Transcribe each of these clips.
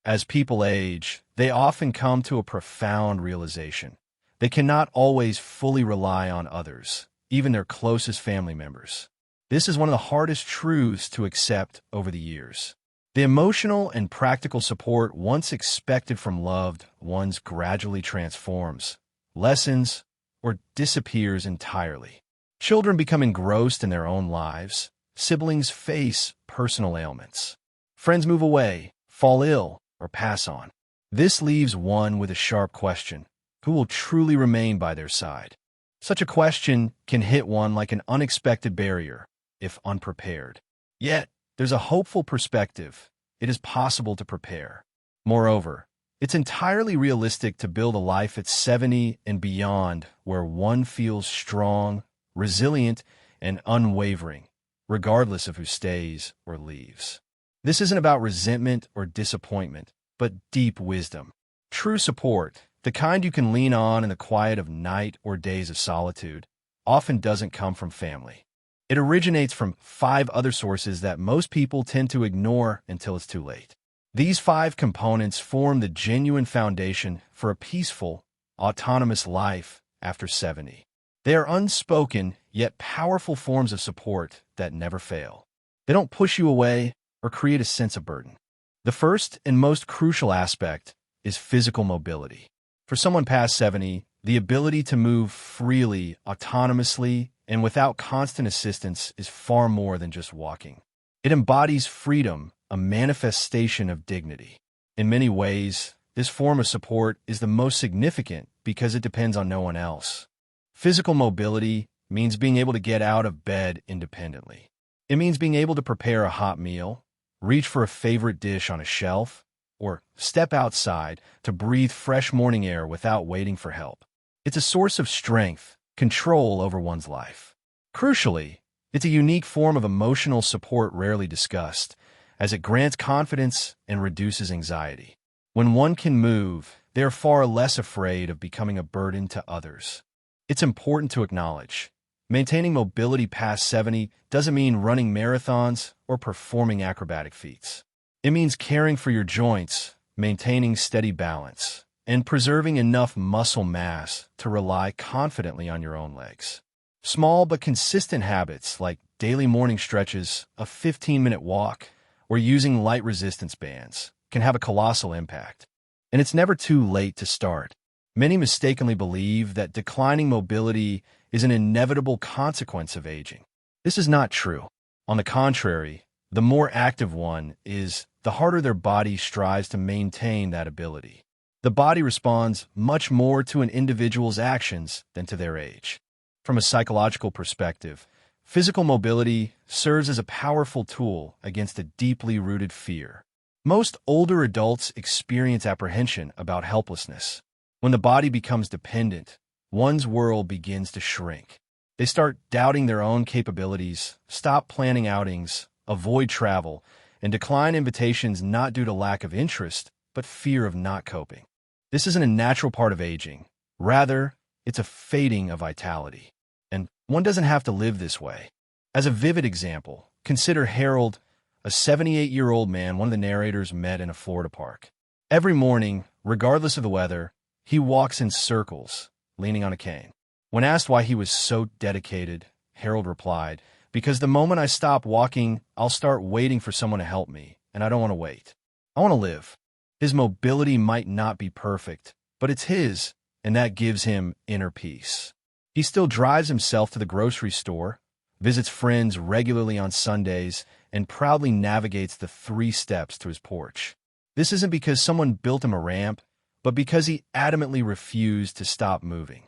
As people age, they often come to a profound realization. They cannot always fully rely on others, even their closest family members. This is one of the hardest truths to accept over the years. The emotional and practical support once expected from loved ones gradually transforms, lessens, or disappears entirely. Children become engrossed in their own lives. Siblings face personal ailments. Friends move away, fall ill, or pass on. This leaves one with a sharp question: who will truly remain by their side? Such a question can hit one like an unexpected barrier, if unprepared. Yet, there's a hopeful perspective. It is possible to prepare. Moreover, it's entirely realistic to build a life at 70 and beyond where one feels strong, resilient, and unwavering, regardless of who stays or leaves. This isn't about resentment or disappointment, but deep wisdom. True support, the kind you can lean on in the quiet of night or days of solitude, often doesn't come from family. It originates from 5 other sources that most people tend to ignore until it's too late. These 5 components form the genuine foundation for a peaceful, autonomous life after 70. They are unspoken, yet powerful forms of support that never fail. They don't push you away or create a sense of burden. The first and most crucial aspect is physical mobility. For someone past 70, the ability to move freely, autonomously, and without constant assistance is far more than just walking. It embodies freedom, a manifestation of dignity. In many ways, this form of support is the most significant because it depends on no one else. Physical mobility means being able to get out of bed independently. It means being able to prepare a hot meal, reach for a favorite dish on a shelf, or step outside to breathe fresh morning air without waiting for help. It's a source of strength, control over one's life. Crucially, it's a unique form of emotional support rarely discussed, as it grants confidence and reduces anxiety. When one can move, they are far less afraid of becoming a burden to others. It's important to acknowledge, maintaining mobility past 70 doesn't mean running marathons or performing acrobatic feats. It means caring for your joints, maintaining steady balance, and preserving enough muscle mass to rely confidently on your own legs. Small but consistent habits like daily morning stretches, a 15-minute walk, or using light resistance bands can have a colossal impact. And it's never too late to start. Many mistakenly believe that declining mobility is an inevitable consequence of aging. This is not true. On the contrary, the more active one is, the harder their body strives to maintain that ability. The body responds much more to an individual's actions than to their age. From a psychological perspective, physical mobility serves as a powerful tool against a deeply rooted fear. Most older adults experience apprehension about helplessness. When the body becomes dependent, one's world begins to shrink. They start doubting their own capabilities, stop planning outings, avoid travel, and decline invitations not due to lack of interest, but fear of not coping. This isn't a natural part of aging. Rather, it's a fading of vitality. And one doesn't have to live this way. As a vivid example, consider Harold, a 78-year-old man one of the narrators met in a Florida park. Every morning, regardless of the weather, he walks in circles, leaning on a cane. When asked why he was so dedicated, Harold replied, "Because the moment I stop walking, I'll start waiting for someone to help me, and I don't want to wait. I want to live." His mobility might not be perfect, but it's his, and that gives him inner peace. He still drives himself to the grocery store, visits friends regularly on Sundays, and proudly navigates the 3 steps to his porch. This isn't because someone built him a ramp, but because he adamantly refused to stop moving.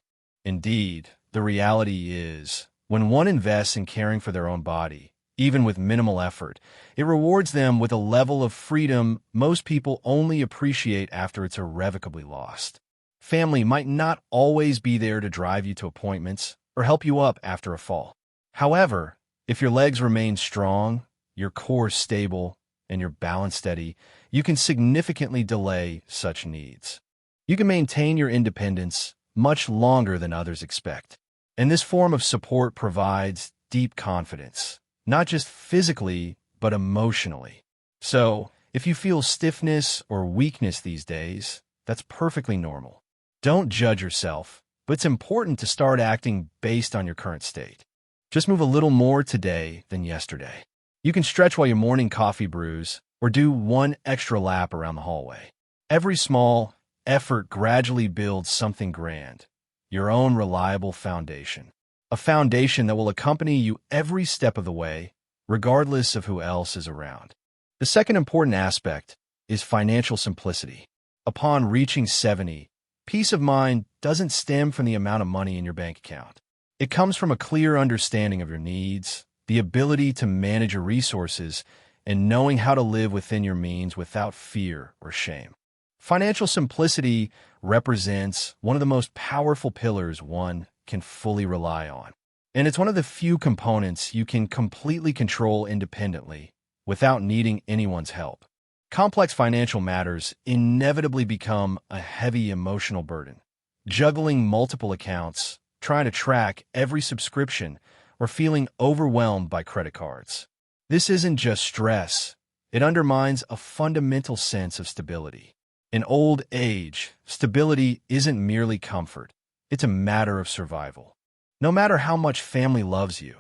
Indeed, the reality is, when one invests in caring for their own body, even with minimal effort, it rewards them with a level of freedom most people only appreciate after it's irrevocably lost. Family might not always be there to drive you to appointments or help you up after a fall. However, if your legs remain strong, your core stable, and your balance steady, you can significantly delay such needs. You can maintain your independence much longer than others expect. And this form of support provides deep confidence, not just physically, but emotionally. So, If you feel stiffness or weakness these days, that's perfectly normal. Don't judge yourself, but it's important to start acting based on your current state. Just move a little more today than yesterday. You can stretch while your morning coffee brews, or do one extra lap around the hallway. Every small effort gradually builds something grand, your own reliable foundation. A foundation that will accompany you every step of the way, regardless of who else is around. The second important aspect is financial simplicity. Upon reaching 70, peace of mind doesn't stem from the amount of money in your bank account. It comes from a clear understanding of your needs, the ability to manage your resources, and knowing how to live within your means without fear or shame. Financial simplicity represents one of the most powerful pillars one can fully rely on. And it's one of the few components you can completely control independently without needing anyone's help. Complex financial matters inevitably become a heavy emotional burden. Juggling multiple accounts, trying to track every subscription, or feeling overwhelmed by credit cards. This isn't just stress. It undermines a fundamental sense of stability. In old age, stability isn't merely comfort. It's a matter of survival. No matter how much family loves you,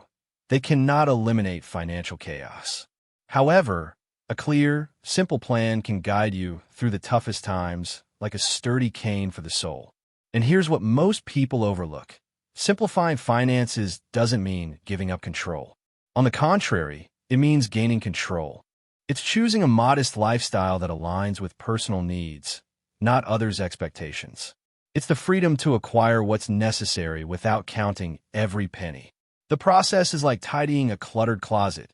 they cannot eliminate financial chaos. However, a clear, simple plan can guide you through the toughest times like a sturdy cane for the soul. And here's what most people overlook. Simplifying finances doesn't mean giving up control. On the contrary, it means gaining control. It's choosing a modest lifestyle that aligns with personal needs, not others' expectations. It's the freedom to acquire what's necessary without counting every penny. The process is like tidying a cluttered closet.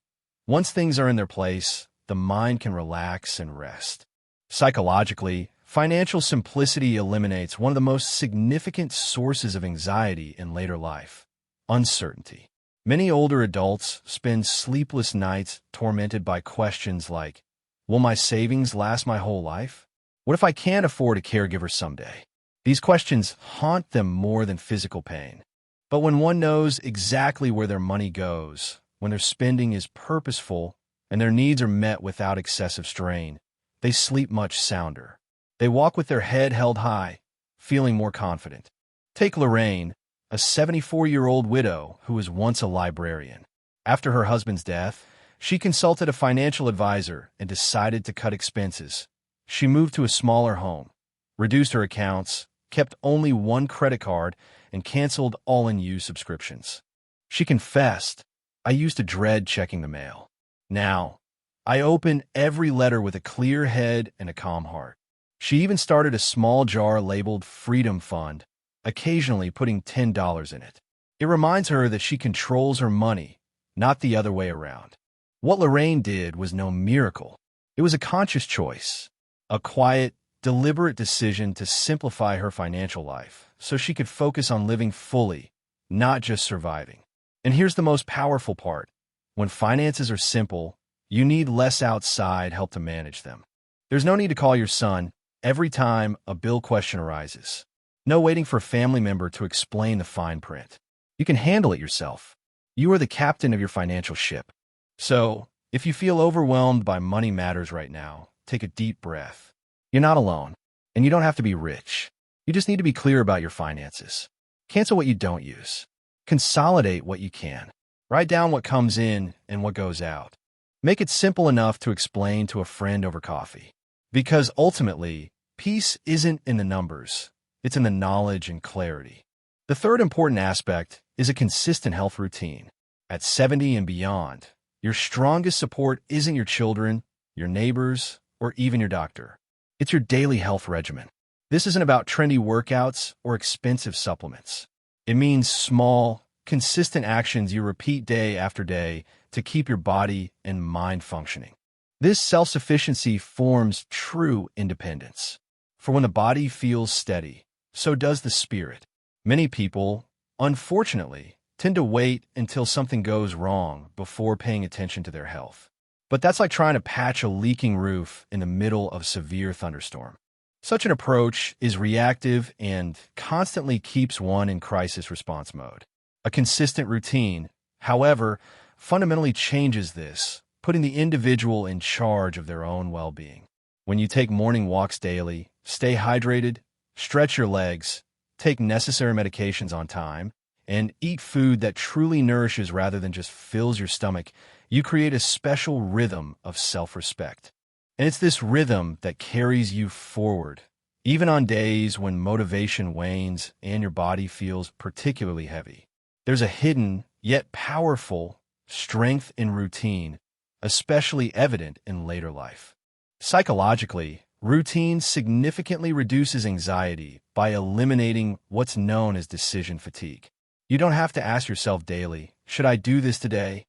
Once things are in their place, the mind can relax and rest. Psychologically, financial simplicity eliminates one of the most significant sources of anxiety in later life: uncertainty. Many older adults spend sleepless nights tormented by questions like, will my savings last my whole life? What if I can't afford a caregiver someday? These questions haunt them more than physical pain. But when one knows exactly where their money goes, when their spending is purposeful, and their needs are met without excessive strain, they sleep much sounder. They walk with their head held high, feeling more confident. Take Lorraine, a 74-year-old widow who was once a librarian. After her husband's death, she consulted a financial advisor and decided to cut expenses. She moved to a smaller home, reduced her accounts, kept only one credit card, and canceled all-in-use subscriptions. She confessed, "I used to dread checking the mail. Now, I open every letter with a clear head and a calm heart." She even started a small jar labeled Freedom Fund, occasionally putting $10 in it. It reminds her that she controls her money, not the other way around. What Lorraine did was no miracle. It was a conscious choice, a quiet, deliberate decision to simplify her financial life so she could focus on living fully, not just surviving. And here's the most powerful part. When finances are simple, you need less outside help to manage them. There's no need to call your son every time a bill question arises. No waiting for a family member to explain the fine print. You can handle it yourself. You are the captain of your financial ship. So, if you feel overwhelmed by money matters right now, take a deep breath. You're not alone, and you don't have to be rich. You just need to be clear about your finances. Cancel what you don't use. Consolidate what you can. Write down what comes in and what goes out. Make it simple enough to explain to a friend over coffee. Because ultimately, peace isn't in the numbers. It's in the knowledge and clarity. The third important aspect is a consistent health routine. At 70 and beyond, your strongest support isn't your children, your neighbors, or even your doctor. It's your daily health regimen. This isn't about trendy workouts or expensive supplements. It means small, consistent actions you repeat day after day to keep your body and mind functioning. This self-sufficiency forms true independence. For when the body feels steady, so does the spirit. Many people, unfortunately, tend to wait until something goes wrong before paying attention to their health. But that's like trying to patch a leaking roof in the middle of a severe thunderstorm. Such an approach is reactive and constantly keeps one in crisis response mode. A consistent routine, however, fundamentally changes this putting the individual in charge of their own well-being. When you take morning walks daily, stay hydrated, stretch your legs, take necessary medications on time, and eat food that truly nourishes rather than just fills your stomach, you create a special rhythm of self-respect. And it's this rhythm that carries you forward, even on days when motivation wanes and your body feels particularly heavy. There's a hidden, yet powerful, strength in routine, especially evident in later life. Psychologically, routine significantly reduces anxiety by eliminating what's known as decision fatigue. You don't have to ask yourself daily, should I do this today?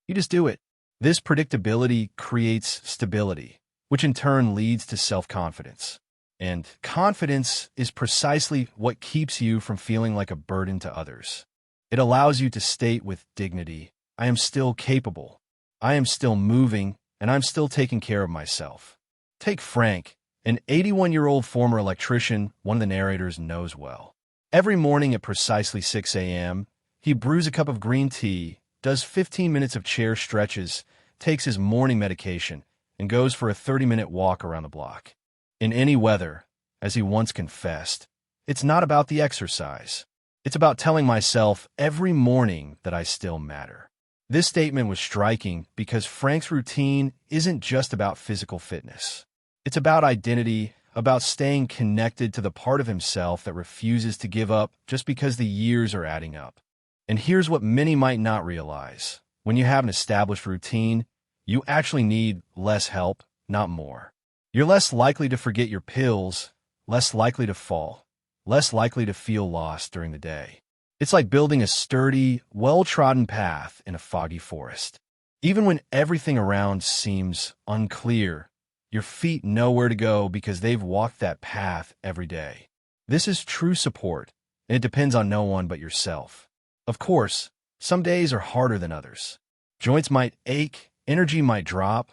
You just do it. This predictability creates stability, which in turn leads to self-confidence. And confidence is precisely what keeps you from feeling like a burden to others. It allows you to state with dignity, I am still capable, I am still moving, and I'm still taking care of myself. Take Frank, an 81-year-old former electrician one of the narrators knows well. Every morning at precisely 6 a.m., he brews a cup of green tea, does 15 minutes of chair stretches, takes his morning medication, and goes for a 30-minute walk around the block. In any weather, as he once confessed, it's not about the exercise. It's about telling myself every morning that I still matter. This statement was striking because Frank's routine isn't just about physical fitness. It's about identity, about staying connected to the part of himself that refuses to give up just because the years are adding up. And here's what many might not realize. When you have an established routine, you actually need less help, not more. You're less likely to forget your pills, less likely to fall, less likely to feel lost during the day. It's like building a sturdy, well-trodden path in a foggy forest. Even when everything around seems unclear, your feet know where to go because they've walked that path every day. This is true support, and it depends on no one but yourself. Of course, some days are harder than others. Joints might ache, energy might drop,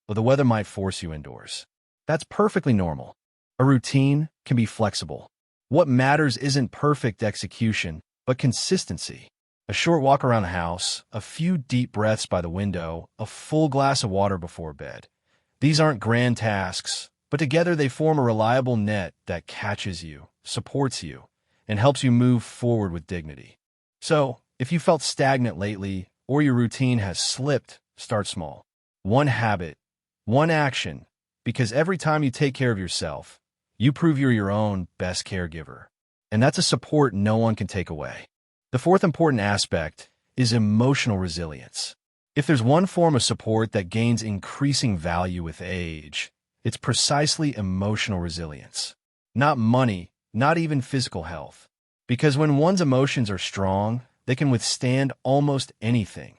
or the weather might force you indoors. That's perfectly normal. A routine can be flexible. What matters isn't perfect execution, but consistency. A short walk around the house, a few deep breaths by the window, a full glass of water before bed. These aren't grand tasks, but together they form a reliable net that catches you, supports you, and helps you move forward with dignity. So, if you felt stagnant lately, or your routine has slipped, start small. One habit, one action, because every time you take care of yourself, you prove you're your own best caregiver. And that's a support no one can take away. The fourth important aspect is emotional resilience. If there's one form of support that gains increasing value with age, it's precisely emotional resilience. Not money, not even physical health. Because when one's emotions are strong, they can withstand almost anything.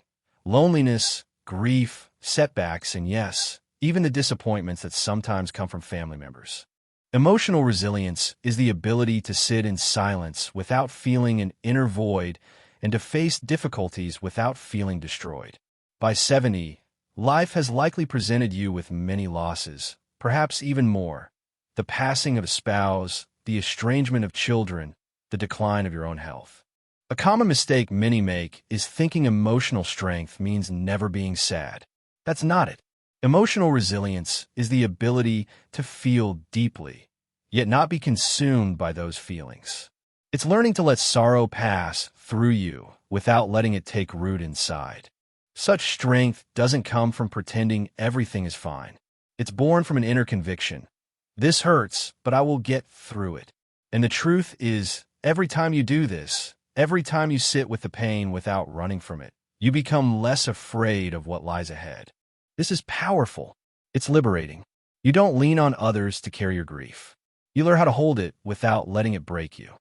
Loneliness, grief, setbacks, and yes, even the disappointments that sometimes come from family members. Emotional resilience is the ability to sit in silence without feeling an inner void and to face difficulties without feeling destroyed. By 70, life has likely presented you with many losses, perhaps even more. The passing of a spouse, the estrangement of children, the decline of your own health. A common mistake many make is thinking emotional strength means never being sad. That's not it. Emotional resilience is the ability to feel deeply, yet not be consumed by those feelings. It's learning to let sorrow pass through you without letting it take root inside. Such strength doesn't come from pretending everything is fine. It's born from an inner conviction. This hurts, but I will get through it. And the truth is, every time you do this, every time you sit with the pain without running from it, you become less afraid of what lies ahead. This is powerful. It's liberating. You don't lean on others to carry your grief. You learn how to hold it without letting it break you.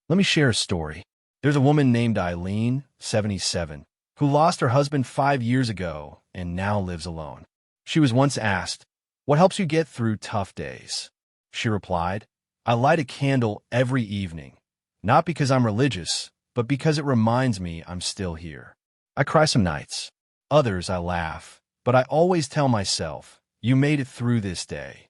Let me share a story. There's a woman named Eileen, 77, who lost her husband 5 years ago and now lives alone. She was once asked, "What helps you get through tough days?" She replied, "I light a candle every evening, not because I'm religious, but because it reminds me I'm still here. I cry some nights. Others I laugh, but I always tell myself, you made it through this day."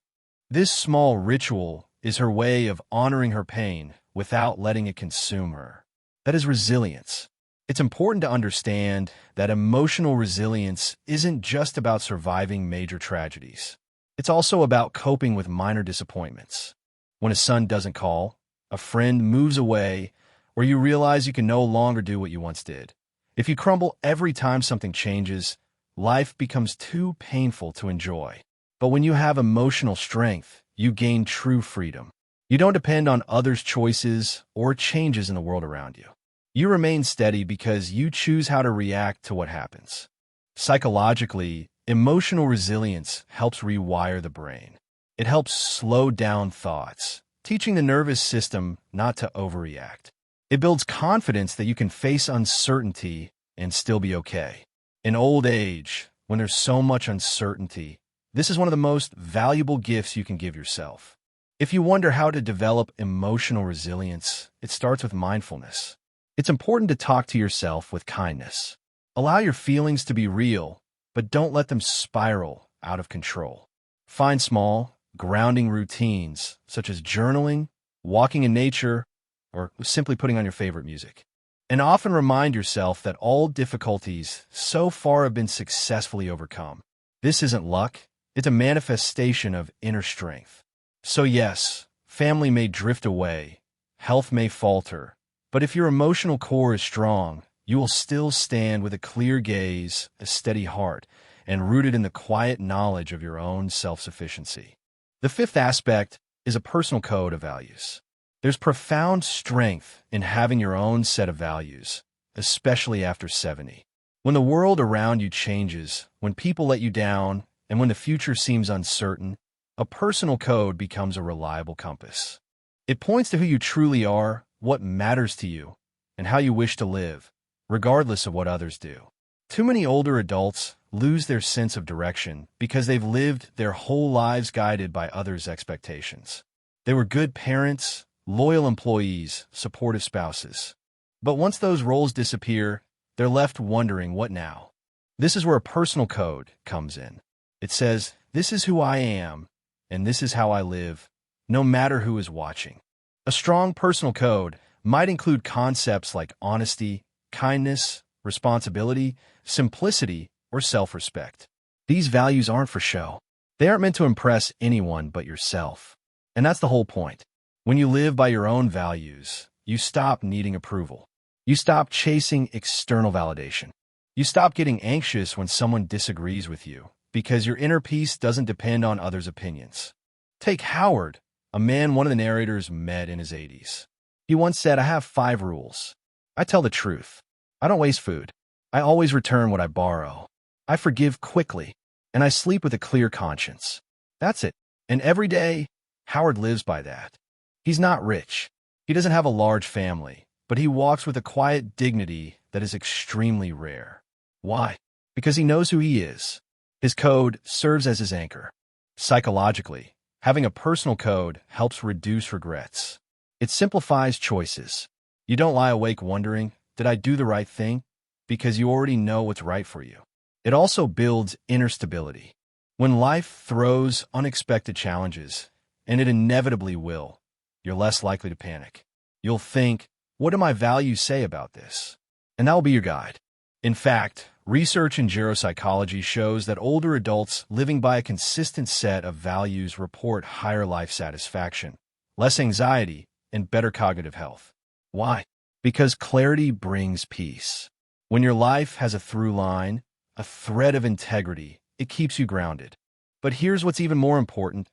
This small ritual is her way of honoring her pain without letting it consume her. That is resilience. It's important to understand that emotional resilience isn't just about surviving major tragedies. It's also about coping with minor disappointments. When a son doesn't call, a friend moves away, or you realize you can no longer do what you once did. If you crumble every time something changes, life becomes too painful to enjoy. But when you have emotional strength, you gain true freedom. You don't depend on others' choices or changes in the world around you. You remain steady because you choose how to react to what happens. Psychologically, emotional resilience helps rewire the brain. It helps slow down thoughts, teaching the nervous system not to overreact. It builds confidence that you can face uncertainty and still be okay. In old age, when there's so much uncertainty, this is one of the most valuable gifts you can give yourself. If you wonder how to develop emotional resilience, it starts with mindfulness. It's important to talk to yourself with kindness. Allow your feelings to be real, but don't let them spiral out of control. Find small, grounding routines, such as journaling, walking in nature, or simply putting on your favorite music. And often remind yourself that all difficulties so far have been successfully overcome. This isn't luck, it's a manifestation of inner strength. So yes, family may drift away, health may falter, but if your emotional core is strong, you will still stand with a clear gaze, a steady heart, and rooted in the quiet knowledge of your own self-sufficiency. The fifth aspect is a personal code of values. There's profound strength in having your own set of values, especially after 70. When the world around you changes, when people let you down, and when the future seems uncertain, a personal code becomes a reliable compass. It points to who you truly are, what matters to you, and how you wish to live, regardless of what others do. Too many older adults lose their sense of direction because they've lived their whole lives guided by others' expectations. They were good parents, loyal employees, supportive spouses. But once those roles disappear, they're left wondering, what now? This is where a personal code comes in. It says, this is who I am, and this is how I live, no matter who is watching. A strong personal code might include concepts like honesty, kindness, responsibility, simplicity, or self-respect. These values aren't for show. They aren't meant to impress anyone but yourself. And that's the whole point. When you live by your own values, you stop needing approval. You stop chasing external validation. You stop getting anxious when someone disagrees with you, because your inner peace doesn't depend on others' opinions. Take Howard, a man one of the narrators met in his 80s. He once said, I have 5 rules. I tell the truth. I don't waste food. I always return what I borrow. I forgive quickly. And I sleep with a clear conscience. That's it. And every day, Howard lives by that. He's not rich. He doesn't have a large family, but he walks with a quiet dignity that is extremely rare. Why? Because he knows who he is. His code serves as his anchor. Psychologically, having a personal code helps reduce regrets. It simplifies choices. You don't lie awake wondering, did I do the right thing? Because you already know what's right for you. It also builds inner stability. When life throws unexpected challenges, and it inevitably will, you're less likely to panic. You'll think, what do my values say about this? And that will be your guide. In fact, research in geropsychology shows that older adults living by a consistent set of values report higher life satisfaction, less anxiety, and better cognitive health. Why? Because clarity brings peace. When your life has a through line, a thread of integrity, it keeps you grounded. But here's what's even more important.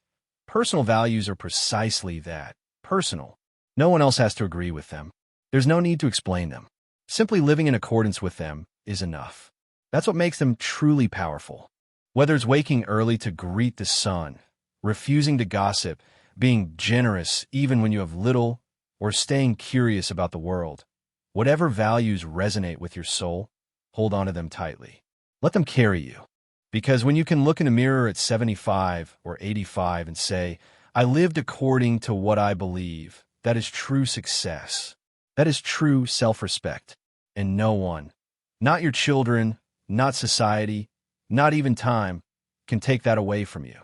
Personal values are precisely that, personal. No one else has to agree with them. There's no need to explain them. Simply living in accordance with them is enough. That's what makes them truly powerful. Whether it's waking early to greet the sun, refusing to gossip, being generous even when you have little, or staying curious about the world, whatever values resonate with your soul, hold on to them tightly. Let them carry you. Because when you can look in a mirror at 75 or 85 and say, I lived according to what I believe, that is true success. That is true self-respect. And no one, not your children, not society, not even time, can take that away from you.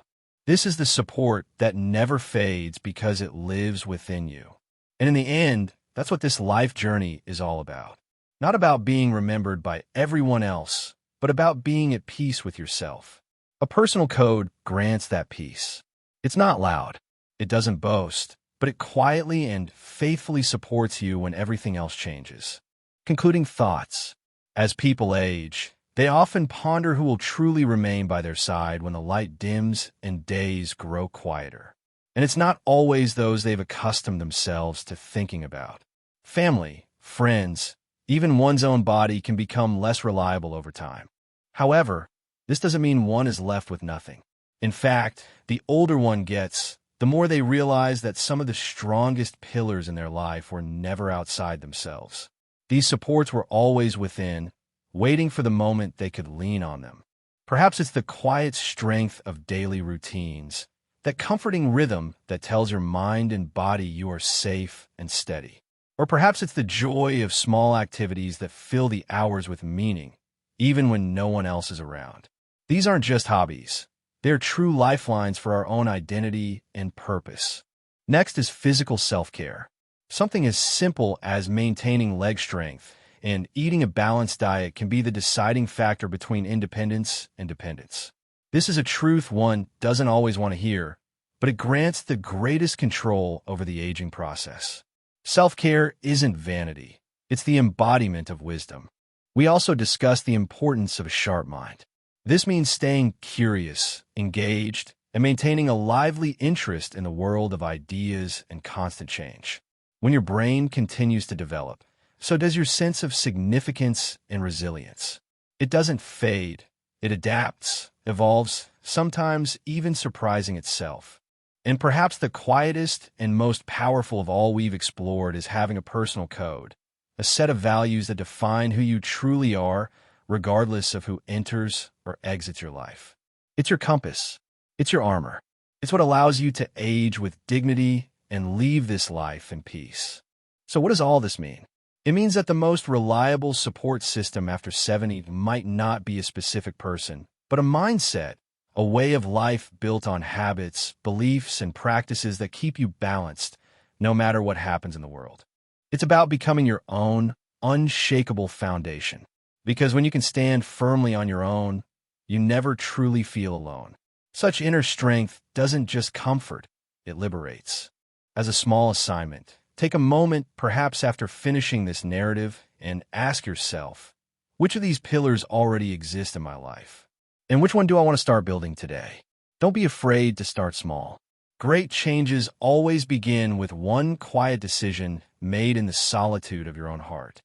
This is the support that never fades because it lives within you. And in the end, that's what this life journey is all about. Not about being remembered by everyone else, but about being at peace with yourself. A personal code grants that peace. It's not loud. It doesn't boast, but it quietly and faithfully supports you when everything else changes. Concluding thoughts. As people age, they often ponder who will truly remain by their side when the light dims and days grow quieter. And it's not always those they've accustomed themselves to thinking about. Family, friends, even one's own body can become less reliable over time. However, this doesn't mean one is left with nothing. In fact, the older one gets, the more they realize that some of the strongest pillars in their life were never outside themselves. These supports were always within, waiting for the moment they could lean on them. Perhaps it's the quiet strength of daily routines, that comforting rhythm that tells your mind and body you are safe and steady. Or perhaps it's the joy of small activities that fill the hours with meaning, even when no one else is around. These aren't just hobbies. They're true lifelines for our own identity and purpose. Next is physical self-care. Something as simple as maintaining leg strength and eating a balanced diet can be the deciding factor between independence and dependence. This is a truth one doesn't always want to hear, but it grants the greatest control over the aging process. Self-care isn't vanity. It's the embodiment of wisdom. We also discuss the importance of a sharp mind. This means staying curious, engaged, and maintaining a lively interest in the world of ideas and constant change. When your brain continues to develop, so does your sense of significance and resilience. It doesn't fade. It adapts, evolves, sometimes even surprising itself. And perhaps the quietest and most powerful of all we've explored is having a personal code, a set of values that define who you truly are, regardless of who enters or exits your life. It's your compass. It's your armor. It's what allows you to age with dignity and leave this life in peace. So what does all this mean? It means that the most reliable support system after 70 might not be a specific person, but a mindset, a way of life built on habits, beliefs, and practices that keep you balanced, no matter what happens in the world. It's about becoming your own unshakable foundation. Because when you can stand firmly on your own, you never truly feel alone. Such inner strength doesn't just comfort, it liberates. As a small assignment, take a moment, perhaps after finishing this narrative, and ask yourself, which of these pillars already exist in my life? And which one do I want to start building today? Don't be afraid to start small. Great changes always begin with one quiet decision made in the solitude of your own heart.